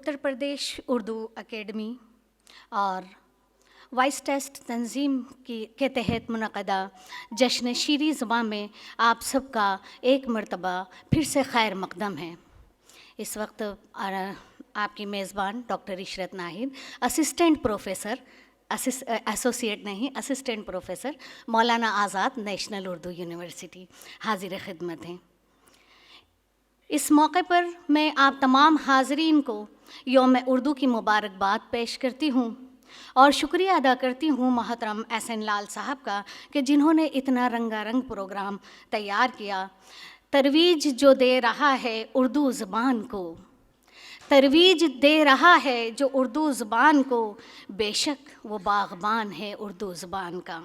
Uttar Pradesh Urdu academy और voice test तंजीम के तहत मुनक़दा जश्न शीरी ज़ुबान में आप सबका एक मरतबा फिर से खैर मक़दम है। इस वक्त आपकी मेज़बान doctor Ishrat Nahid, assistant professor, associate नहीं, असिस्टेंट प्रोफ़ेसर, मौलाना आज़ाद नेशनल उर्दू यूनिवर्सिटी, हाज़िर ख़िदमत हैं। इस मौके पर मैं आप तमाम हाज़रीन को यौम उर्दू की मुबारकबाद पेश करती हूँ और शुक्रिया अदा करती हूँ मोहतरम एहसन लाल साहब का कि जिन्होंने इतना रंगारंग प्रोग्राम तैयार किया। तरवीज जो दे रहा है उर्दू ज़ुबान को, तरवीज दे रहा है जो उर्दू ज़ुबान को, बेशक वो बाग़बान है उर्दू ज़ुबान का।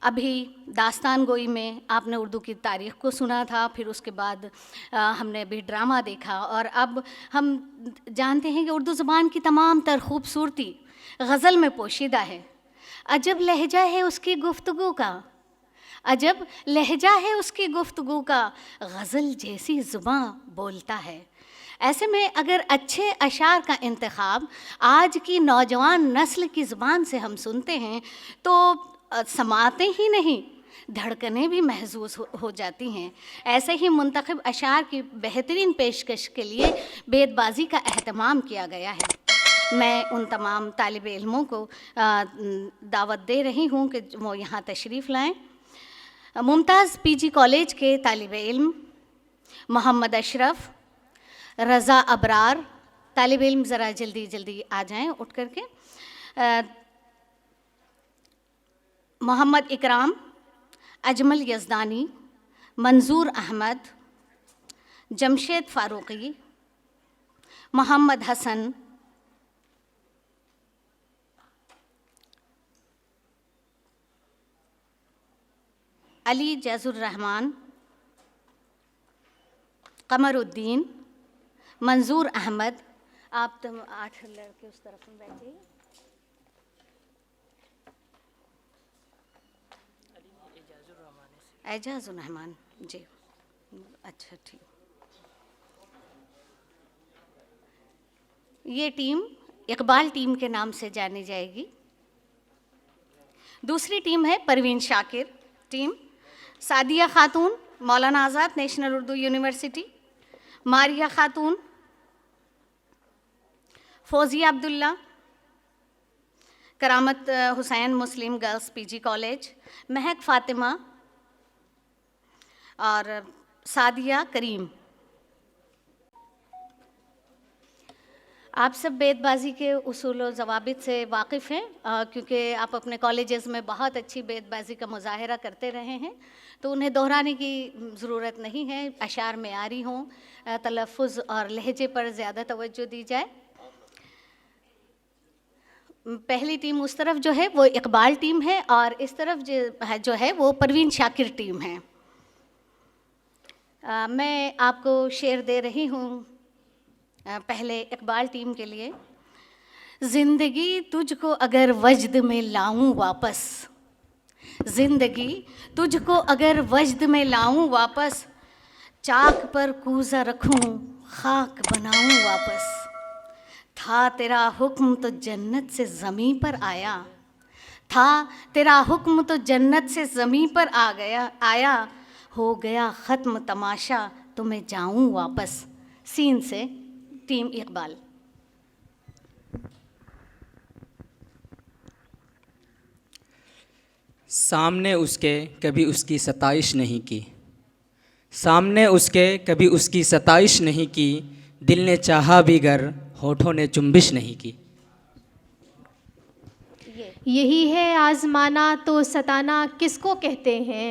अभी दास्तान गोई में आपने उर्दू की तारीख़ को सुना था, फिर उसके बाद हमने भी ड्रामा देखा और अब हम जानते हैं कि उर्दू ज़ुबान की तमाम तर खूबसूरती गज़ल में पोशीदा है। अजब लहजा है उसकी गुफ्तगू का, अजब लहजा है उसकी गुफ्तगू का, गज़ल जैसी ज़ुबां बोलता है। ऐसे में अगर अच्छे अशार का इंतखाब आज की नौजवान नस्ल की ज़ुबान से हम सुनते हैं तो समाते ही नहीं, धड़कनें भी महसूस हो जाती हैं। ऐसे ही मुंतखब अशार की बेहतरीन पेशकश के लिए बेदबाजी का एहतमाम किया गया है। मैं उन तमाम तालिब इल्मों को दावत दे रही हूँ कि वो यहाँ तशरीफ़ लाएँ। मुमताज़ पीजी कॉलेज के तालिब इल्म मोहम्मद अशरफ, रज़ा अबरार, तालिब इल्म ज़रा जल्दी जल्दी आ जाएँ उठ करके। मोहम्मद इकराम, अजमल यज़दानी, मंजूर अहमद, जमशेद फ़ारूक़ी, मोहम्मद हसन, अली जैज़ुर्रहमान, कमरुद्दीन, मंजूर अहमद। आप तुम 8 लड़के उस तरफ में बैठिए। एजाज़ुर्रहमान जी, अच्छा ठीक। ये टीम इकबाल टीम के नाम से जानी जाएगी। दूसरी टीम है Parveen Shakir team, Sadia Khatoon Maulana Azad national Urdu university, Maria Khatoon, Fauzia Abdullah, Karamat Hussain Muslim girls PG college, Mehak Fatima और सादिया करीम। आप सब बेदबाजी के उसूल व ज़वाबित से वाकिफ़ हैं क्योंकि आप अपने कॉलेजेस में बहुत अच्छी बेदबाजी का मुज़ाहरा करते रहे हैं, तो उन्हें दोहराने की ज़रूरत नहीं है। अशार मेआरी हों, तलफ़्फ़ुज़ और लहजे पर ज़्यादा तवज्जो दी जाए। पहली टीम उस तरफ जो है वो इकबाल टीम है और इस तरफ जो है वो परवीन शाकिर टीम है। मैं आपको शेर दे रही हूँ पहले इकबाल टीम के लिए। ज़िंदगी तुझको अगर वजद में लाऊं वापस, ज़िंदगी तुझको अगर वजद में लाऊं वापस, चाक पर कूज़ा रखूं खाक बनाऊं वापस। था तेरा हुक्म तो जन्नत से ज़मीं पर आया, था तेरा हुक्म तो जन्नत से ज़मीं पर आया, हो गया ख़त्म तमाशा तो मैं जाऊं वापस। सीन से टीम इकबाल। सामने उसके कभी उसकी सताइश नहीं की, सामने उसके कभी उसकी सताइश नहीं की, दिल ने चाहा भी गर होठों ने जुम्बिश नहीं की। यही है आज़माना तो सताना किसको कहते हैं,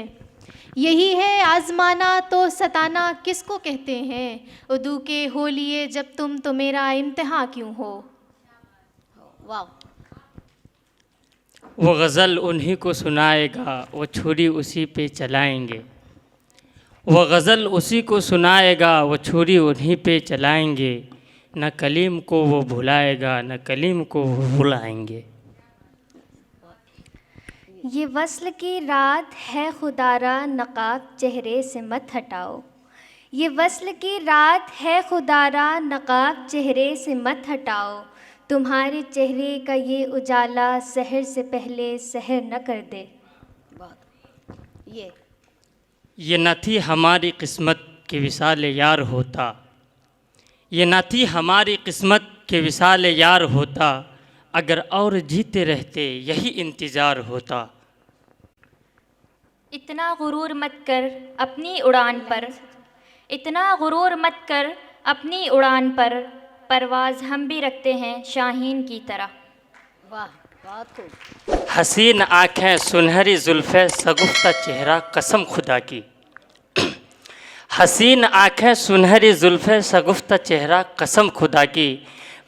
यही है आज़माना तो सताना किसको कहते हैं। उर्दू के हो लिए जब तुम तो मेरा इम्तिहान क्यों हो। वाह। वो गज़ल उन्हीं को सुनाएगा, वो छुरी उसी पे चलाएंगे। वो गज़ल उसी को सुनाएगा, वो छुरी उन्हीं पे चलाएंगे। न कलीम को वो भुलाएगा, न कलीम को वो भुलाएंगे। ये वस्ल की रात है खुदारा, नकाब चेहरे से मत हटाओ। ये वस्ल की रात है खुदारा, नकाब चेहरे से मत हटाओ। तुम्हारे चेहरे का ये उजाला सहर से पहले सहर न कर दे। ये न थी हमारी किस्मत के विसाल यार होता, ये न थी हमारी किस्मत के विसाल यार होता, अगर और जीते रहते यही इंतज़ार होता। इतना गुरूर मत कर अपनी उड़ान पर, इतना गुरूर मत कर अपनी उड़ान पर, परवाज़ हम भी रखते हैं शाहीन की तरह। वाह, बहुत खूब। हसीन आँखें सुनहरी जुल्फ़े सगुफ्ता चेहरा कसम खुदा की, हसीन आँखें सुनहरी जुल्फ़े सगुफ्ता चेहरा कसम खुदा की,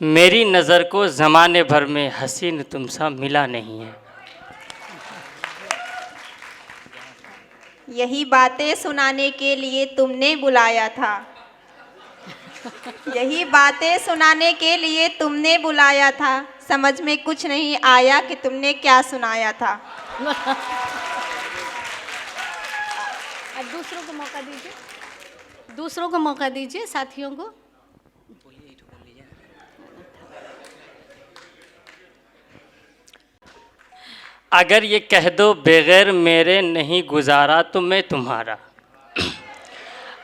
मेरी नज़र को ज़माने भर में हसीन तुमसा मिला नहीं है। यही बातें सुनाने के लिए तुमने बुलाया था, यही बातें सुनाने के लिए तुमने बुलाया था, समझ में कुछ नहीं आया कि तुमने क्या सुनाया था। अब दूसरों को मौका दीजिए, दूसरों को मौका दीजिए, साथियों को। अगर ये कह दो बग़ैर मेरे नहीं गुजारा तो मैं तुम्हारा,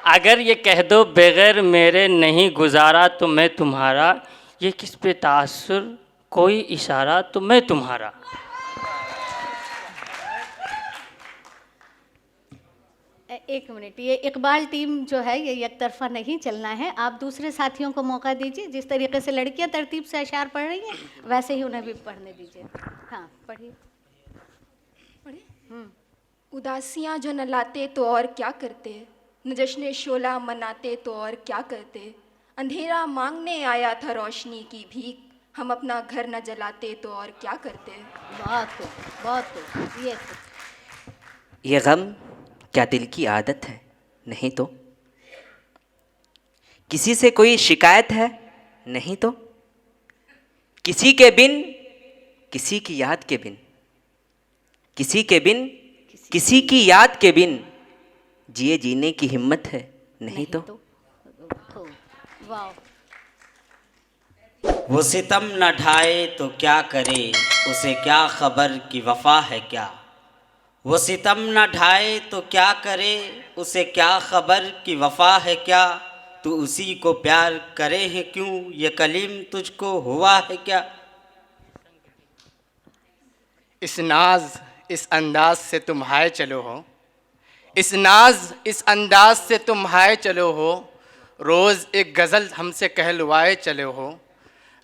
अगर ये कह दो बग़ैर मेरे नहीं गुजारा तो मैं तुम्हारा, ये किस पे तासुर कोई इशारा तो मैं तुम्हारा। एक मिनट, ये इकबाल टीम जो है ये एक तरफा नहीं चलना है। आप दूसरे साथियों को मौका दीजिए। जिस तरीके से लड़कियां तरतीब से अशार पढ़ रही हैं वैसे ही उन्हें भी पढ़ने दीजिए। हाँ, पढ़िए। उदासियाँ जो न लाते तो और क्या करते, न जश्न शोला मनाते तो और क्या करते, अंधेरा मांगने आया था रोशनी की भीख, हम अपना घर न जलाते तो और क्या करते। बहुत खूब, बहुत खूब। ये गम क्या दिल की आदत है, नहीं तो किसी से कोई शिकायत है, नहीं तो किसी के बिन किसी की याद के बिन, किसी के बिन किसी की याद के बिन जिए जीने की हिम्मत है, नहीं तो। वाह। वो सितम न ढाए तो क्या करे, उसे क्या खबर कि वफा है क्या। वो सितम न ढाए तो क्या करे, उसे क्या खबर कि वफा है क्या। तू उसी को प्यार करे है क्यों, ये कलीम तुझको हुआ है क्या। इस नाज इस अंदाज से तुम हाय चलो हो, इस नाज इस अंदाज से तुम हाय चलो हो, रोज़ एक गज़ल हमसे कहलवाए चले हो।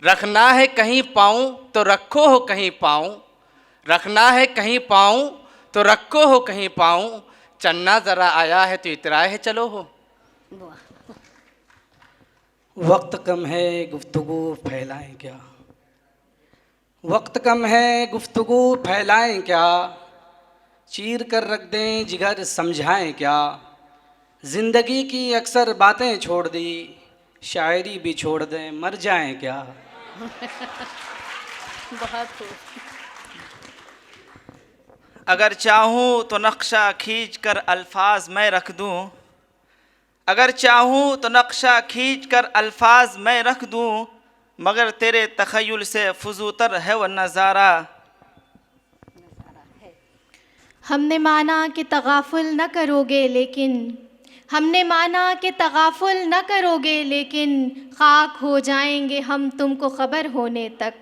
रखना है कहीं पाऊँ तो रखो हो कहीं पाऊँ, रखना है कहीं पाऊँ तो रखो हो कहीं पाऊँ, चन्ना ज़रा आया है तो इतराए है चलो हो। वक्त कम है गुफ्तगू फैलाएं क्या, वक्त कम है गुफ्तगू फैलाएं क्या, चीर कर रख दें जिगर समझाएं क्या। ज़िंदगी की अक्सर बातें छोड़ दी, शायरी भी छोड़ दें मर जाएं क्या। बहुत खूब। अगर चाहूँ तो नक्शा खींच कर अल्फाज मैं रख दूँ, अगर चाहूँ तो नक्शा खींच कर अल्फाज मैं रख दूँ, मगर तेरे तख़य्युल से फजूतर है वह नज़ारा। हमने माना कि तगाफुल न करोगे लेकिन, हमने माना कि तगाफुल न करोगे लेकिन, खाक हो जाएंगे हम तुमको खबर होने तक।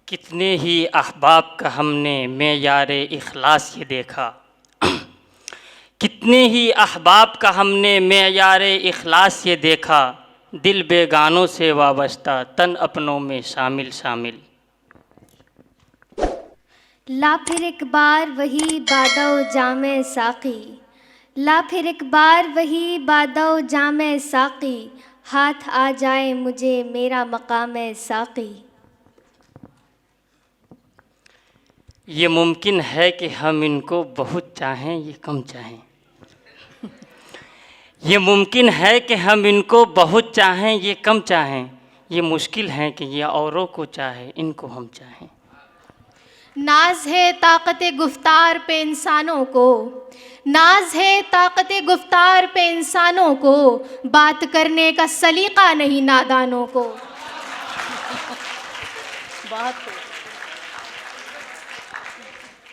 कितने ही अहबाब का हमने मेयारे इखलास ये देखा, कितने ही अहबाब का हमने मेयारे इखलास ये देखा, दिल बेगानों से वाबस्ता तन अपनों में शामिल शामिल। ला फिर एक बार वही बादो जामे साकी, ला फिर एक बार वही बादो जामे साकी, हाथ आ जाए मुझे मेरा मकाम साकी। ये मुमकिन है कि हम इनको बहुत चाहें ये कम चाहें, ये मुमकिन है कि हम इनको बहुत चाहें ये कम चाहें, ये मुश्किल है कि ये औरों को चाहे इनको हम चाहें। नाज है ताकत गुफ्तार पे इंसानों को, नाज है ताकत गुफ्तार पे इंसानों को, बात करने का सलीका नहीं नादानों को।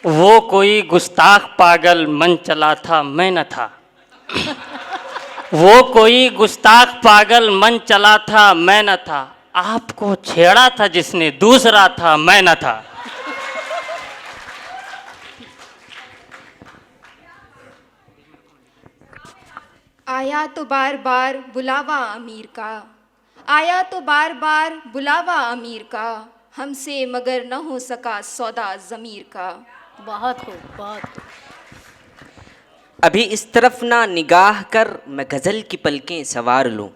वो कोई गुस्ताख पागल मन चला था मैं न था। वो कोई गुस्ताख पागल मन चला था मैं न था, आपको छेड़ा था जिसने दूसरा था मैं न था। आया तो बार बार बुलावा अमीर का, आया तो बार बार बुलावा अमीर का, हमसे मगर न हो सका सौदा ज़मीर का। बहुत खूब, बहुत खूब। अभी इस तरफ ना निगाह कर मैं गज़ल की पलकें सवार लूं,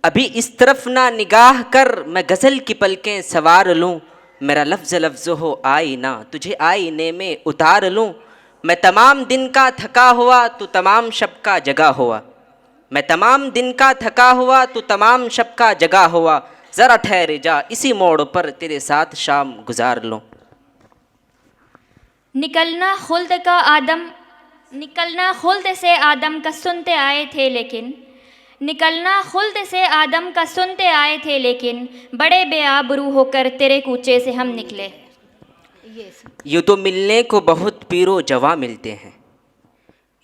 अभी इस तरफ ना निगाह कर मैं गज़ल की पलकें सवार लूं, मेरा लफ्ज़ लफ्ज़ हो आईना तुझे आईने में उतार लूं। मैं तमाम दिन का थका हुआ तू तमाम शब का जगा हुआ, मैं तमाम दिन का थका हुआ तू तमाम शब का जगा हुआ, ज़रा ठहर जा इसी मोड़ पर तेरे साथ शाम गुजार लूं। निकलना खुल्द का आदम, निकलना खुल्द से आदम का सुनते आए थे लेकिन, निकलना खुल्द से आदम का सुनते आए थे लेकिन, बड़े बेआबरू होकर तेरे कूचे से हम निकले। यूँ तो मिलने को बहुत पीरो जवा मिलते हैं,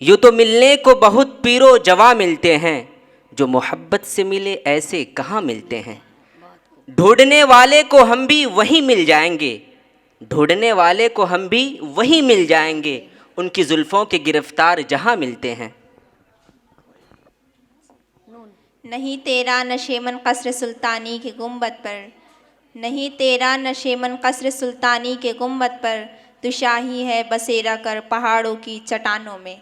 यूँ तो मिलने को बहुत पीरो जवा मिलते हैं, जो मोहब्बत से मिले ऐसे कहाँ मिलते हैं। ढूंढने वाले को हम भी वहीं मिल जाएंगे, ढूंढने वाले को हम भी वहीं मिल जाएंगे, उनकी जुल्फ़ों के गिरफ्तार जहाँ मिलते हैं। नहीं तेरा नशेमन कसर सुल्तानी के गुंबद पर, नहीं तेरा नशेमन कसर सुल्तानी के गुंबद पर, तू शाही है बसेरा कर पहाड़ों की चट्टानों में।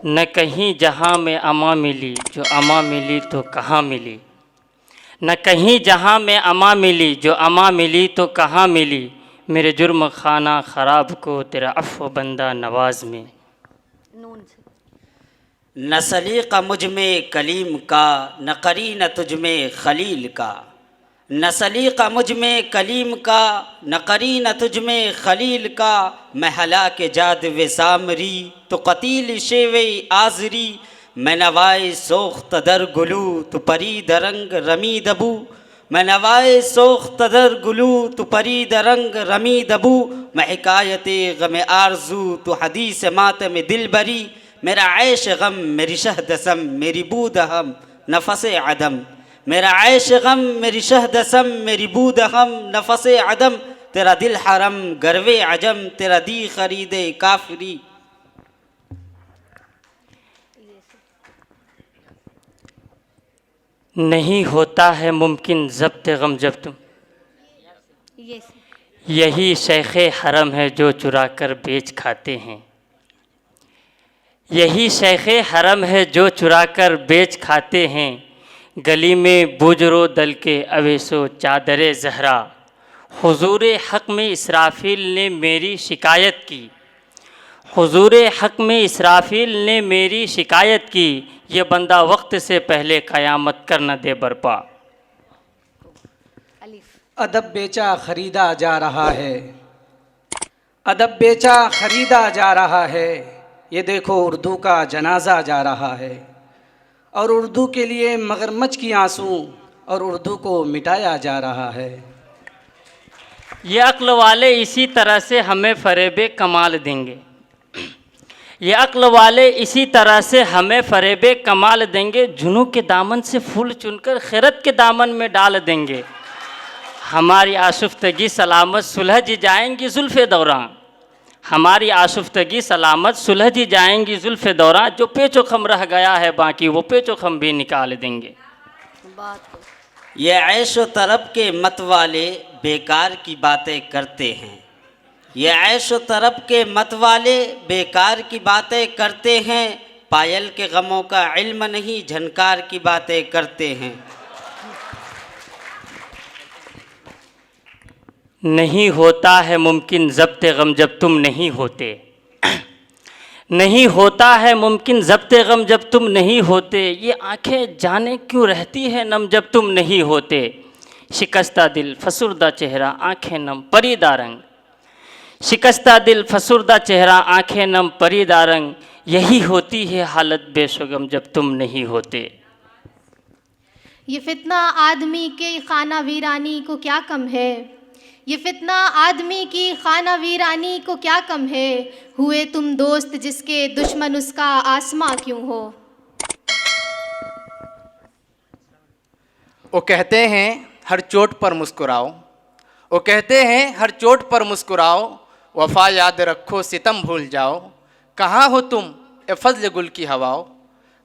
न कहीं जहाँ में अमा मिली, जो अमा मिली तो कहाँ मिली। न कहीं जहाँ में अमा मिली, जो अमा मिली तो कहाँ मिली। मेरे जुर्म खाना ख़राब को तेरा अफ़्व बंदा नवाज में। न सलीक़ा मुझ में कलीम का, न करीन तुझ में खलील का। न सलीक़ा मुझ में कलीम का, न करीन तुझ में खलील का। मैं हलाके जाद व सामरी तो कतील शेवे आज़री। मैं नवाए सोख्त दर गुलू तो परी दरंग रमी दबू। मैं नवाए सोख्त दर गुलू तो परी दरंग रमी दबू। मैं हिकायते गम आरजू तो हदीस मातम दिल बरी। मेरा ऐश गम मेरी शहदसम मेरी बूदहम नफस अदम। मेरा ऐश गम मेरी शहदसम मेरी बूदहम नफस अदम। तेरा दिल हरम गर्वे अजम तेरा दी खरीदे काफरी। नहीं होता है मुमकिन ज़ब्त गम जब तुम, यही शेख हरम है जो चुरा कर बेच खाते हैं। यही शेख हरम है जो चुरा कर बेच खाते हैं। गली में बुजरो दल के अवेसो चादर जहरा। हुजूर हक़ में इसराफिल ने मेरी शिकायत की। हुजूर हक़ में इसराफिल ने मेरी शिकायत की। ये बंदा वक्त से पहले क़यामत कर न दे बरपा। अदब बेचा ख़रीदा जा रहा है, अदब बेचा ख़रीदा जा रहा है। ये देखो उर्दू का जनाजा जा रहा है, और उर्दू के लिए मगरमच्छ की आंसू और उर्दू को मिटाया जा रहा है। ये अक्ल वाले इसी तरह से हमें फ़रेब कमाल देंगे। ये अक्ल वाले इसी तरह से हमें फ़रेब कमाल देंगे। जुनू के दामन से फूल चुनकर खैरत के दामन में डाल देंगे। हमारी आशुफ्तगी सलामत सुलझ जाएंगी जुल्फ़े दौरान। हमारी आशुफ्तगी सलामत सुलझ जाएंगी जुल्फ़े दौरान। जो पेचो खम रह गया है बाकी वो पेचो खम भी निकाल देंगे। ये ऐशो तरब के मत वाले बेकार की बातें करते हैं। ये ऐशो तरब के मत वाले बेकार की बातें करते हैं। पायल के गमों का इल्म नहीं झनकार की बातें करते हैं। नहीं होता है मुमकिन ज़ब्त गम जब तुम नहीं होते। नहीं होता है मुमकिन ज़ब्त गम जब तुम नहीं होते। ये आंखें जाने क्यों रहती है नम जब तुम नहीं होते। शिकस्ता दिल फसुर्दा चेहरा आंखें नम परीदा रंग, शिकस्ता दिल फसुर्दा चेहरा आंखें नम परीदा रंग, यही होती है हालत बेशुगम जब तुम नहीं होते। ये फितना आदमी के खाना वीरानी को क्या कम है, ये फितना आदमी की खाना वीरानी को क्या कम है, हुए तुम दोस्त जिसके दुश्मन उसका आसमां क्यों हो। वो कहते हैं हर चोट पर मुस्कुराओ, वो कहते हैं हर चोट पर मुस्कुराओ, वफ़ा याद रखो सितम भूल जाओ, कहाँ हो तुम ए फज़ल गुल की हवाओ,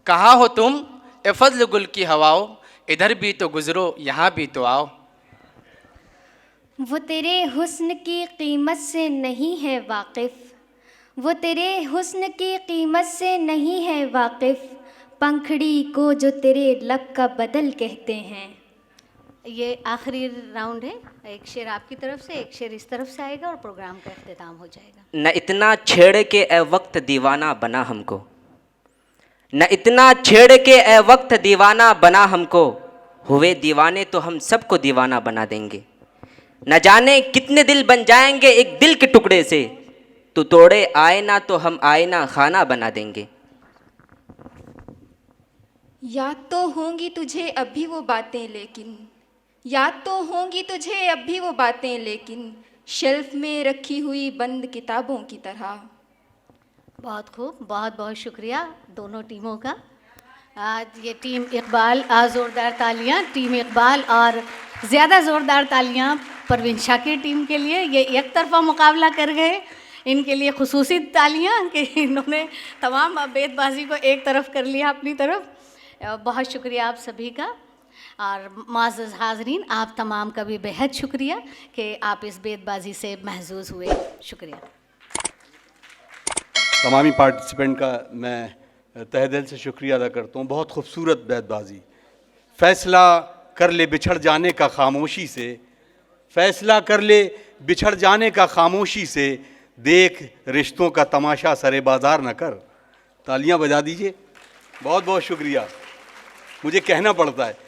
कहाँ हो तुम ए फज़ल गुल की हवाओ, इधर भी तो गुज़रो यहाँ भी तो आओ। वो तेरे हुस्न की कीमत से नहीं है वाकिफ़, वो तेरे हुस्न की कीमत से नहीं है वाकिफ़, पंखड़ी को जो तेरे लब का बदल कहते हैं। ये आखिरी राउंड है, एक शेर आपकी तरफ से, एक शेर इस तरफ से आएगा और प्रोग्राम का अख्तिताम हो जाएगा। न इतना छेड़ के ए वक्त दीवाना बना हमको, न इतना छेड़ के ए वक्त दीवाना बना हमको, हुए दीवाने तो हम सबको दीवाना बना देंगे, न जाने कितने दिल बन जाएंगे एक दिल के टुकड़े से, तू तोड़े आईना तो हम आईना खाना बना देंगे। याद तो होंगी तुझे अब भी वो बातें लेकिन, याद तो होंगी तुझे अब भी वो बातें लेकिन, शेल्फ में रखी हुई बंद किताबों की तरह। बहुत खूब, बहुत बहुत शुक्रिया दोनों टीमों का। आज ये टीम इकबाल, ज़ोरदार तालियां टीम इकबाल, और ज़्यादा ज़ोरदार तालियां परवीन शाकिर टीम के लिए। ये एक तरफा मुकाबला कर गए, इनके लिए खुसूसी तालियां कि इन्होंने तमाम बेतबाजी को एक तरफ कर लिया अपनी तरफ। बहुत शुक्रिया आप सभी का, और माज़ज़ हाज़रीन आप तमाम का भी बेहद शुक्रिया कि आप इस बेतबाजी से महजूज़ हुए। शुक्रिया तमामी पार्टिसिपेंट का मैं तहे दिल से शुक्रिया अदा करता हूँ। बहुत खूबसूरत बेतबाजी। फ़ैसला कर ले बिछड़ जाने का खामोशी से, फ़ैसला कर ले बिछड़ जाने का खामोशी से, देख रिश्तों का तमाशा सरे बाज़ार न कर। तालियां बजा दीजिए। बहुत बहुत शुक्रिया। मुझे कहना पड़ता है